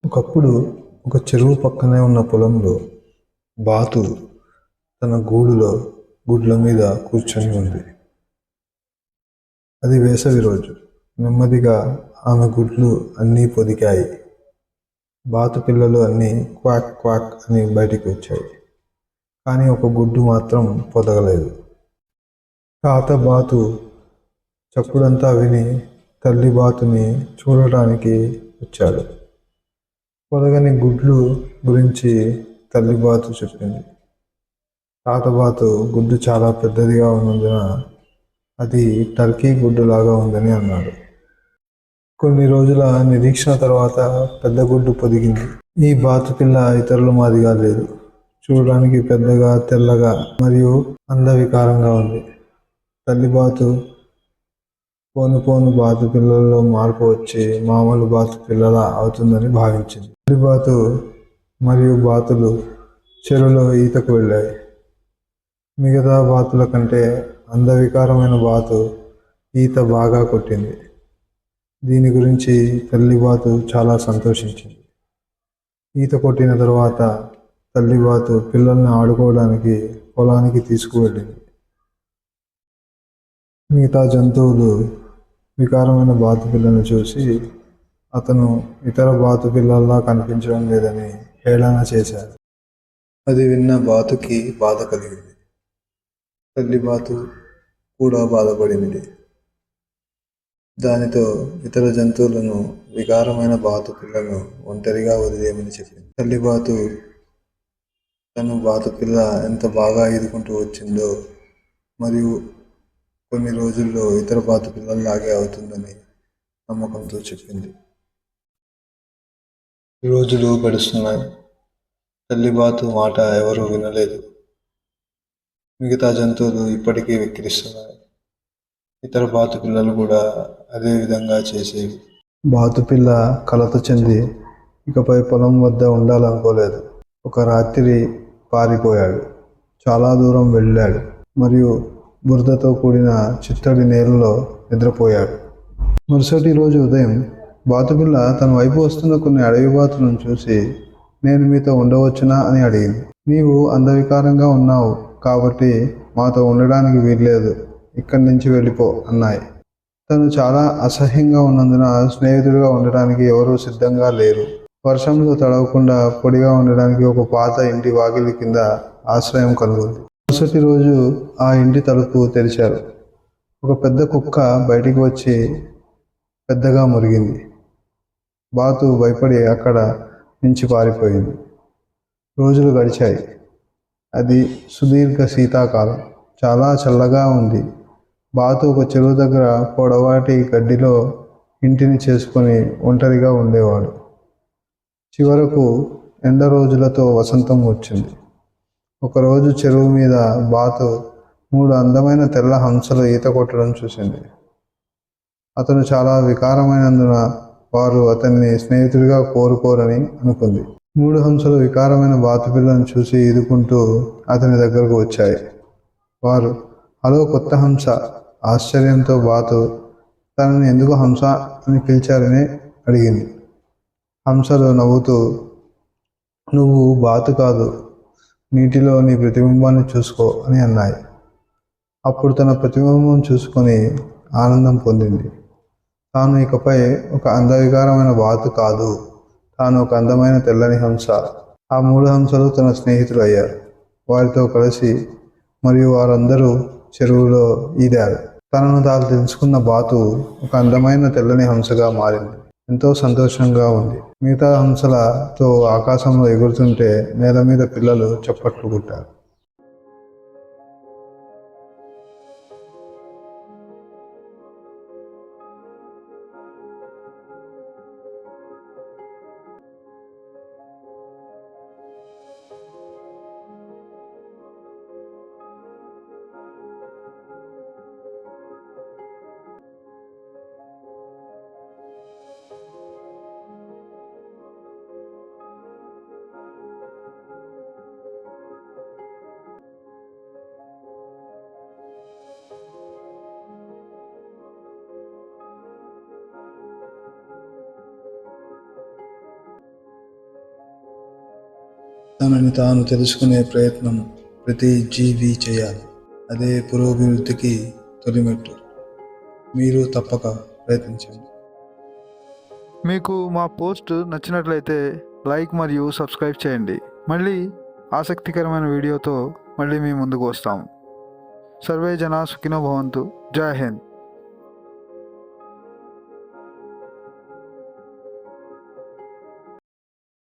ఒకప్పుడు ఒక చెరువు పక్కనే ఉన్న పొలంలో బాతు తన గుడ్ల మీద కూర్చొని ఉంది. అది వేసవి రోజు. నెమ్మదిగా ఆమె గుడ్లు అన్నీ పొదిగాయి. బాతు పిల్లలు అన్నీ క్వాక్ క్వాక్ అని బయటికి వచ్చాయి. కానీ ఒక గుడ్డు మాత్రం పొదగలేదు. తాత బాతు చప్పుడంతా విని తల్లి బాతుని చూడటానికి వచ్చాడు. పొదగని గుడ్లు గురించి తల్లి బాతు చెప్పింది. తాత బాతు గుడ్డు చాలా పెద్దదిగా ఉన్నందున అది టర్కీ గుడ్డు లాగా ఉందని అన్నాడు. కొన్ని రోజుల నిరీక్షణ తర్వాత పెద్ద గుడ్డు పొదిగింది. ఈ బాతు పిల్ల ఇతరుల మాదిగా లేదు. చూడడానికి పెద్దగా, తెల్లగా మరియు అందవికారంగా ఉంది. తల్లి బాతు పోను పోను బాతు పిల్లల్లో మార్పు వచ్చి మామూలు బాతు పిల్లల అవుతుందని భావించింది. తల్లి బాతు మరియు బాతులు చెరువులో ఈతకు వెళ్ళాయి. మిగతా బాతుల కంటే అందవికారమైన బాతు ఈత బాగా కొట్టింది. దీని గురించి తల్లి బాతు చాలా సంతోషించింది. ఈత కొట్టిన తర్వాత తల్లి బాతు పిల్లల్ని ఆడుకోవడానికి పొలానికి తీసుకువెళ్ళింది. మిగతా జంతువులు వికారమైన బాతు పిల్లను చూసి అతను ఇతర బాతు పిల్లల్లా కనిపించడం లేదని హేళన చేశారు. అది విన్న బాతుకి బాధ కలిగింది. తల్లి బాతు కూడా బాధపడింది. దానితో ఇతర జంతువులను వికారమైన బాతు పిల్లను ఒంటరిగా వదిలేయమని చెప్పింది. తల్లి బాతు తను బాతు పిల్ల ఎంత బాగా ఈదుకుంటూ వచ్చిందో మరియు కొన్ని రోజుల్లో ఇతర బాతు పిల్లల్లాగే అవుతుందని నమ్మకంతో చెప్పింది. రోజులు గడుస్తున్నాయి. తల్లి బాతు మాట ఎవరూ వినలేదు. మిగతా జంతువులు ఇప్పటికీ వెక్కిరిస్తున్నాయి. ఇతర బాతు పిల్లలు కూడా అదే విధంగా చేసేవి. బాతు పిల్ల కలత చెంది ఇకపై పొలం వద్ద ఉండాలనుకోలేదు. ఒక రాత్రి పారిపోయాడు. చాలా దూరం వెళ్ళాడు మరియు బురదతో కూడిన చిత్తడి నేలలో నిద్రపోయాడు. మరుసటి రోజు ఉదయం బాతుపిల్ల తన వైపు వస్తున్న కొన్ని అడవి బాతులను చూసి, నేను మీతో ఉండవచ్చునా అని అడిగింది. నీవు అందవికారంగా ఉన్నావు కాబట్టి మాతో ఉండడానికి వీల్లేదు, ఇక్కడి నుంచి వెళ్ళిపో అన్నాయి. తను చాలా అసహ్యంగా ఉన్నందున స్నేహితుడిగా ఉండడానికి ఎవరూ సిద్ధంగా లేరు. వర్షంలో తడవకుండా పొడిగా ఉండడానికి ఒక పాత ఇంటి వాకిలి కింద ఆశ్రయం కనుగొంది. మరుసటి రోజు ఆ ఇంటి తలుపు తెరిచారు. ఒక పెద్ద కుక్క బయటికి వచ్చి పెద్దగా మురిగింది. బాతు భయపడి అక్కడ నుంచి పారిపోయింది. రోజులు గడిచాయి. అది సుదీర్ఘ శీతాకాలం. చాలా చల్లగా ఉంది. బాతు ఒక చెరువు దగ్గర పొడవాటి గడ్డిలో ఇంటిని చేసుకొని ఒంటరిగా ఉండేవాడు. చివరకు ఎండ రోజులతో వసంతం వచ్చింది. ఒకరోజు చెరువు మీద బాతు 3 అందమైన తెల్ల హంసలు ఈత కొట్టడం చూసింది. అతను చాలా వికారమైనందున వారు అతన్ని స్నేహితుడిగా కోరుకోరని అనుకుంది. 3 హంసలు వికారమైన బాతు పిల్లను చూసి ఈదుకుంటూ అతని దగ్గరకు వచ్చాయి. వారు, హలో కొత్త హంస. ఆశ్చర్యంతో బాతు తనని ఎందుకు హంస అని పిలిచారని అడిగింది. హంసలు నవ్వుతూ, నువ్వు బాతు కాదు, నీటిలో నీ ప్రతిబింబాన్ని చూసుకో అని అన్నాయి. అప్పుడు తన ప్రతిబింబం చూసుకొని ఆనందం పొందింది. తాను ఇకపై ఒక అందవికారమైన బాతు కాదు, తాను ఒక అందమైన తెల్లని హంస. ఆ 3 హంసలు తన స్నేహితులు అయ్యారు. వారితో కలిసి మరియు వారందరూ చెరువులో ఈదారు. తనను తాను తెలుసుకున్న బాతు ఒక అందమైన తెల్లని హంసగా మారింది. ఎంతో సంతోషంగా ఉంది. మిగతా హంసలతో ఆకాశంలో ఎగురుతుంటే నేల మీద పిల్లలు చప్పట్లు కొట్టారు. తనని తాను తెలుసుకునే ప్రయత్నం ప్రతి జీవి చేయాలి. అదే పురోభివృద్ధికి తొలిమెట్టు. మీరు తప్పక ప్రయత్నించండి. మీకు మా పోస్ట్ నచ్చినట్లయితే లైక్ మరియు సబ్స్క్రైబ్ చేయండి. మళ్ళీ ఆసక్తికరమైన వీడియోతో మళ్ళీ మీ ముందుకు వస్తాము. సర్వే జనా సుఖినో భవంతు. జై హింద్.